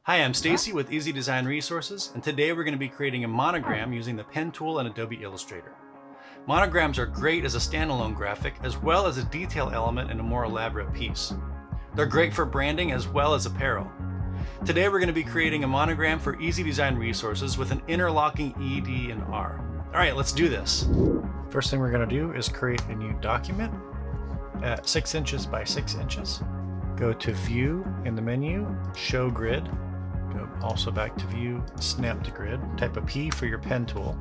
Hi, I'm Stacy with Easy Design Resources, and today we're going to be creating a monogram using the pen tool in Adobe Illustrator. Monograms are great as a standalone graphic as well as a detail element in a more elaborate piece. They're great for branding as well as apparel. Today we're going to be creating a monogram for Easy Design Resources with an interlocking ED and R. All right, let's do this. First thing we're going to do is create a new document at 6 inches by 6 inches. Go to View in the menu, Show Grid. Go also back to View, Snap to Grid. Type a P for your pen tool,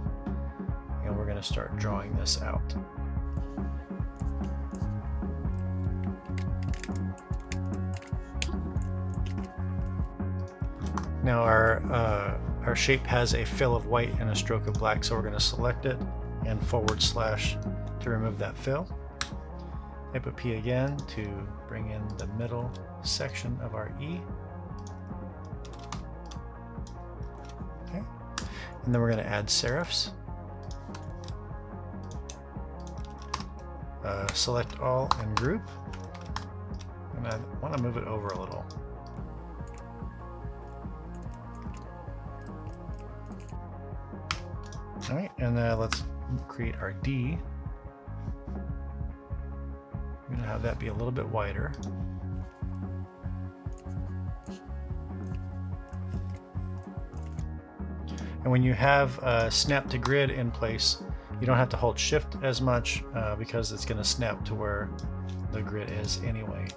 and we're going to start drawing this out. Now our shape has a fill of white and a stroke of black, so we're going to select it and / to remove that fill. Type a P again to bring in the middle section of our E. Okay, and then we're going to add serifs. Select all and group. And I want to move it over a little. All right, and let's create our D. I'm going to have that be a little bit wider. And when you have snap to grid in place, you don't have to hold shift as much because it's going to snap to where the grid is anyway,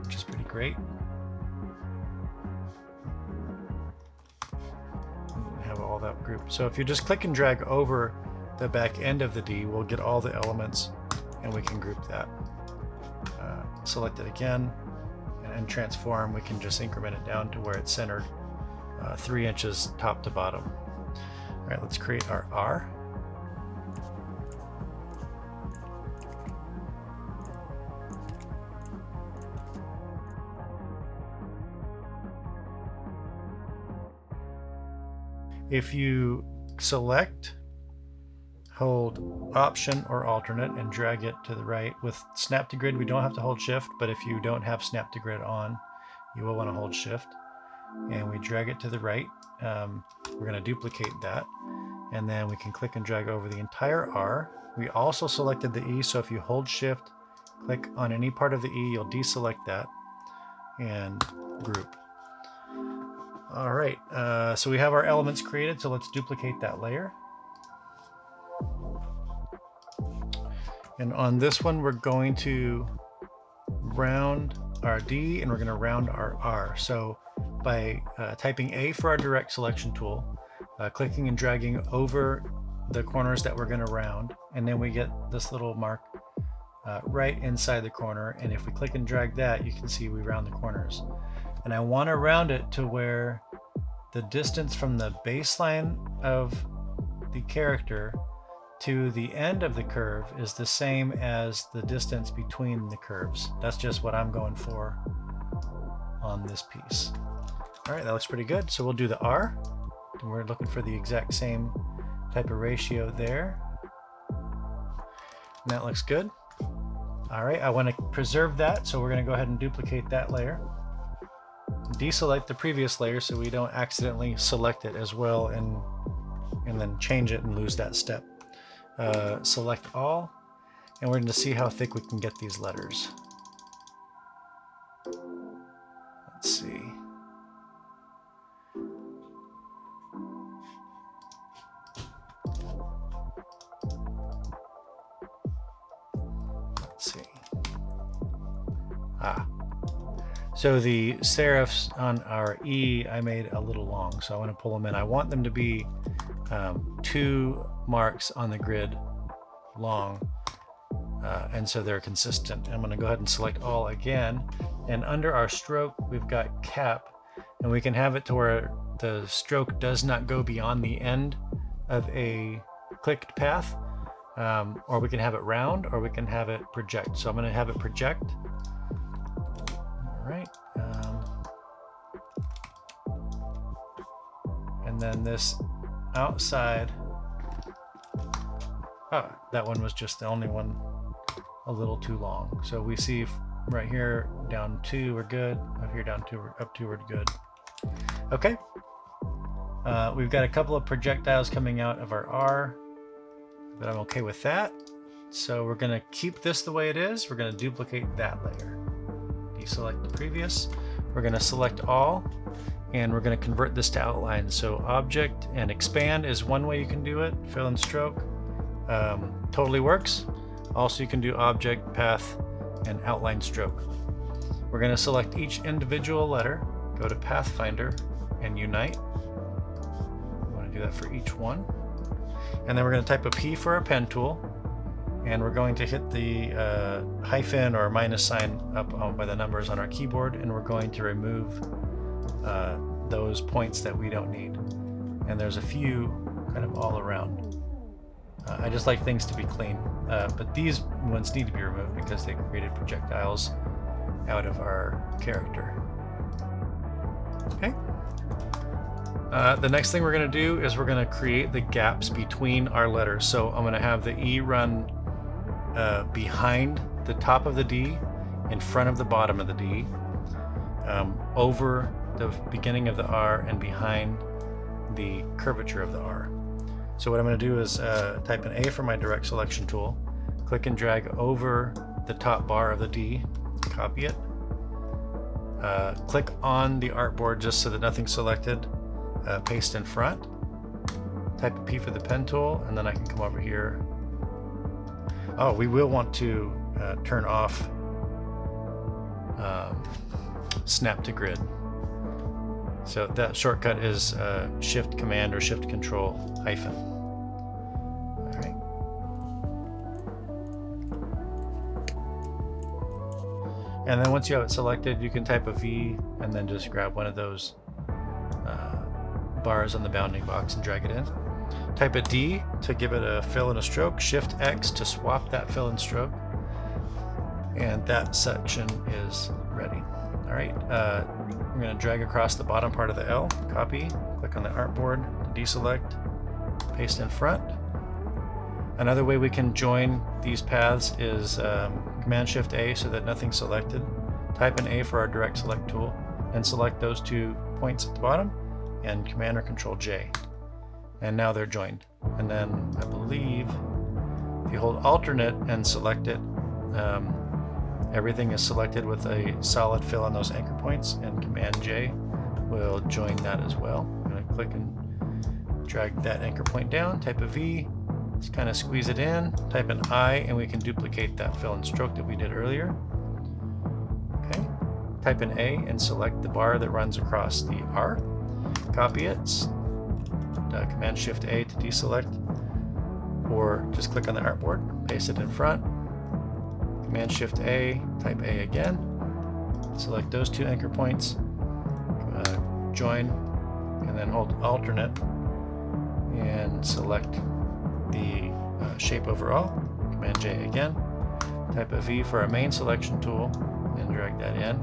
which is pretty great. Have all that group. So if you just click and drag over the back end of the D, we'll get all the elements and we can group that. Select it again and transform. We can just increment it down to where it's centered 3 inches top to bottom. All right, let's create our R. If you select, hold Option or Alternate and drag it to the right. With Snap to Grid, we don't have to hold Shift, but if you don't have Snap to Grid on, you will want to hold Shift. And we drag it to the right. We're going to duplicate that. And then we can click and drag over the entire R. We also selected the E, so if you hold Shift, click on any part of the E, you'll deselect that and group. All right, so we have our elements created, so let's duplicate that layer. And on this one, we're going to round our D and we're going to round our R. So by typing A for our direct selection tool, clicking and dragging over the corners that we're going to round, and then we get this little mark right inside the corner. And if we click and drag that, you can see we round the corners. And I want to round it to where the distance from the baseline of the character to the end of the curve is the same as the distance between the curves. That's just what I'm going for on this piece. All right, that looks pretty good. So we'll do the R, and we're looking for the exact same type of ratio there. And that looks good. All right, I want to preserve that, so we're going to go ahead and duplicate that layer. Deselect the previous layer so we don't accidentally select it as well and then change it and lose that step. Select all, and we're going to see how thick we can get these letters. Let's see. Let's see. So the serifs on our E I made a little long, so I want to pull them in. I want them to be 2 marks on the grid long, and so they're consistent. I'm going to go ahead and select all again, and under our stroke we've got cap, and we can have it to where the stroke does not go beyond the end of a clicked path, or we can have it round, or we can have it project. So I'm going to have it project. All right, and then this outside, that one was just the only one a little too long. So we see right here down 2 we're good, up here down 2 we're up 2 we're good. Okay. We've got a couple of projectiles coming out of our R, but I'm okay with that. So we're going to keep this the way it is. We're going to duplicate that layer. Deselect the previous. We're going to select all, and we're going to convert this to outline. So object and expand is one way you can do it. Fill and stroke totally works. Also, you can do object, path, and outline stroke. We're going to select each individual letter, go to Pathfinder, and unite. We want to do that for each one. And then we're going to type a P for our pen tool, and we're going to hit the hyphen or minus sign up by the numbers on our keyboard, and we're going to remove those points that we don't need. And there's a few kind of all around. I just like things to be clean, but these ones need to be removed because they created projectiles out of our character. Okay. The next thing we're going to do is we're going to create the gaps between our letters. So I'm going to have the E run behind the top of the D, in front of the bottom of the D, over the beginning of the R, and behind the curvature of the R. So what I'm going to do is type an A for my direct selection tool, click and drag over the top bar of the D, copy it, click on the artboard just so that nothing's selected, paste in front, type a P for the pen tool, and then I can come over here. Oh, we will want to turn off snap to grid. So that shortcut is Shift Command or Shift Control hyphen. All right. And then once you have it selected, you can type a V and then just grab one of those bars on the bounding box and drag it in. Type a D to give it a fill and a stroke. Shift X to swap that fill and stroke. And that section is ready. All right. I'm going to drag across the bottom part of the L, copy, click on the artboard, deselect, paste in front. Another way we can join these paths is Command-Shift-A so that nothing's selected. Type an A for our direct select tool and select those 2 points at the bottom, and Command or Control-J. And now they're joined. And then I believe if you hold alternate and select it, everything is selected with a solid fill on those anchor points, and Command-J will join that as well. I'm going to click and drag that anchor point down, type a V, just kind of squeeze it in, type an I, and we can duplicate that fill and stroke that we did earlier. Okay, type an A and select the bar that runs across the R, copy it, Command-Shift-A to deselect, or just click on the artboard, paste it in front, Command-Shift-A, type A again, select those 2 anchor points, join, and then hold alternate and select the shape overall, Command-J again, type a V for our main selection tool and drag that in,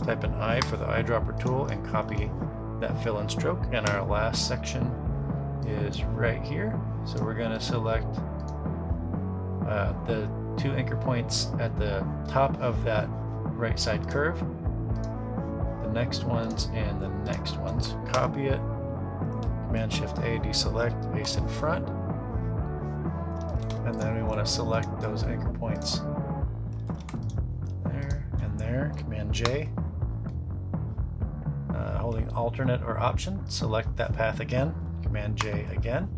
type an I for the eyedropper tool and copy that fill and stroke, and our last section is right here. So we're going to select the 2 anchor points at the top of that right side curve, the next ones and the next ones. Copy it, Command-Shift-A, deselect, paste in front, and then we want to select those anchor points there and there, Command-J, holding alternate or option, select that path again, Command-J again,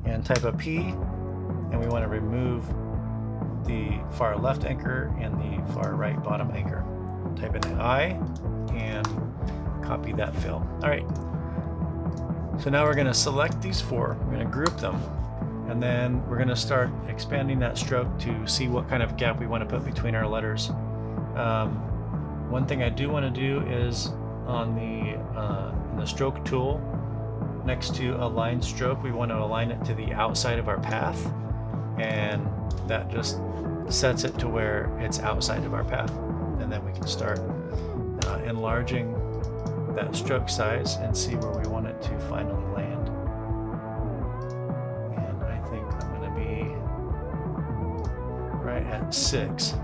and type a P, and we want to remove the far left anchor and the far right bottom anchor. Type in an I and copy that fill. All right. So now we're going to select these 4. We're going to group them, and then we're going to start expanding that stroke to see what kind of gap we want to put between our letters. One thing I do want to do is on the stroke tool, next to align stroke, we want to align it to the outside of our path, and that just sets it to where it's outside of our path, and then we can start enlarging that stroke size and see where we want it to finally land. And I think I'm going to be right at 6.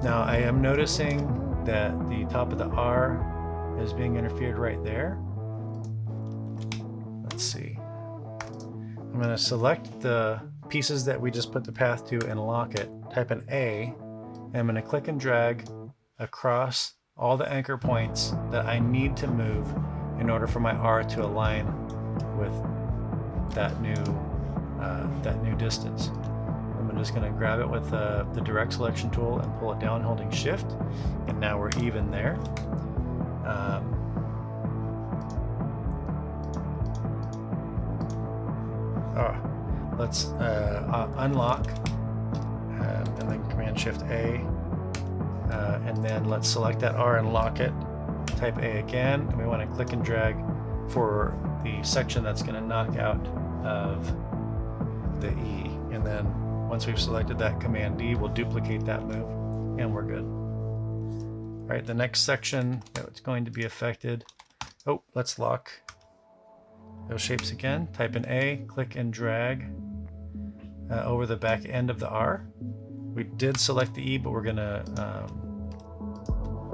Now I am noticing that the top of the R is being interfered right there. let's see. I'm going to select the pieces that we just put the path to and lock it. Type an A, and I'm going to click and drag across all the anchor points that I need to move in order for my R to align with that new distance. I'm just going to grab it with the direct selection tool and pull it down holding shift, and now we're even there. Let's unlock and then Command Shift A, and then let's select that R and lock it. Type A again, and we want to click and drag for the section that's going to knock out of the E, and then once we've selected that, Command D will duplicate that move, and we're good. All right, the next section that's going to be affected. Oh, let's lock those shapes again. Type in A, click and drag over the back end of the R. We did select the E, but we're gonna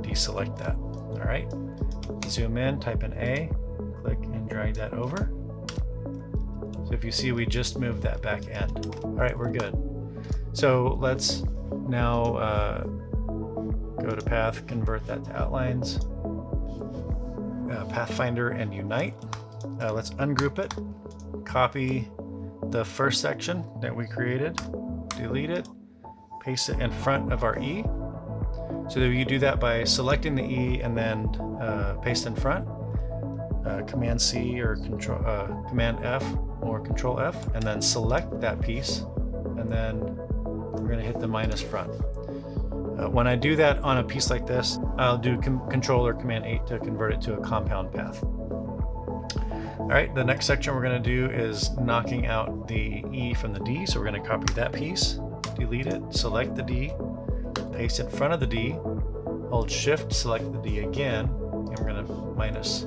deselect that. All right, zoom in, type in A, click and drag that over. So if you see, we just moved that back end. All right, we're good. So let's now go to Path, convert that to Outlines, Pathfinder, and Unite. Let's ungroup it, copy the first section that we created, delete it, paste it in front of our E. So that you do that by selecting the E and then paste in front, Command C or Command F or Control F, and then select that piece, and then we're going to hit the minus front. When I do that on a piece like this, I'll do Control or Command 8 to convert it to a compound path. All right, the next section we're going to do is knocking out the E from the D. So we're going to copy that piece, delete it, select the D, paste in front of the D, hold Shift, select the D again, and we're going to minus.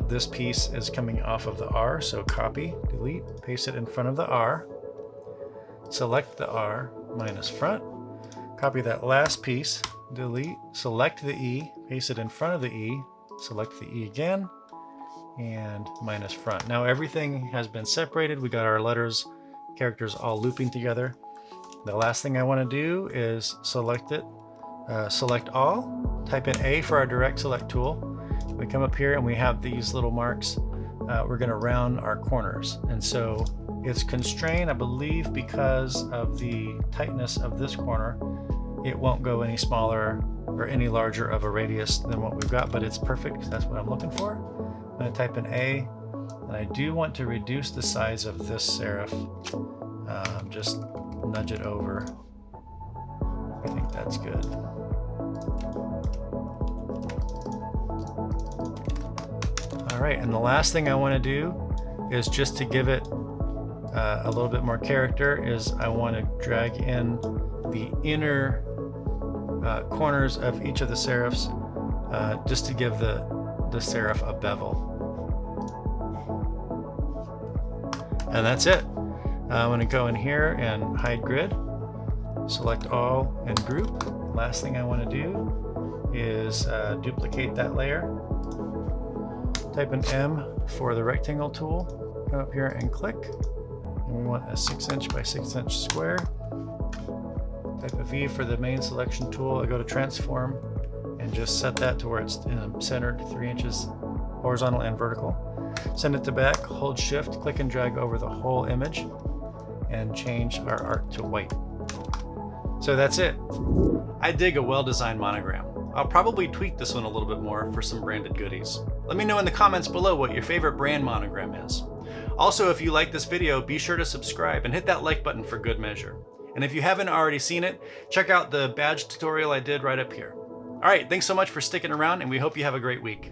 This piece is coming off of the R, so copy, delete, paste it in front of the R, select the R, minus front, copy that last piece, delete, select the E, paste it in front of the E, select the E again, and minus front. Now everything has been separated. We got our letters, characters all looping together. The last thing I want to do is select it, select all, type in A for our direct select tool. We come up here and we have these little marks. We're going to round our corners, and so it's constrained, I believe, because of the tightness of this corner. It won't go any smaller or any larger of a radius than what we've got, but it's perfect. That's what I'm looking for. I'm going to type in A, and I do want to reduce the size of this serif. Just nudge it over. I think that's good. All right, and the last thing I want to do is just to give it a little bit more character is I want to drag in the inner corners of each of the serifs just to give the serif a bevel. And that's it. I'm going to go in here and hide grid, select all and group. Last thing I want to do is duplicate that layer. Type in M for the rectangle tool, come up here and click. And we want a 6" by 6" square. Type a V for the main selection tool. I go to transform and just set that to where it's centered 3 inches horizontal and vertical. Send it to back, hold Shift, click and drag over the whole image, and change our art to white. So that's it. I dig a well-designed monogram. I'll probably tweak this one a little bit more for some branded goodies. Let me know in the comments below what your favorite brand monogram is. Also, if you like this video, be sure to subscribe and hit that like button for good measure. And if you haven't already seen it, check out the badge tutorial I did right up here. All right, thanks so much for sticking around, and we hope you have a great week.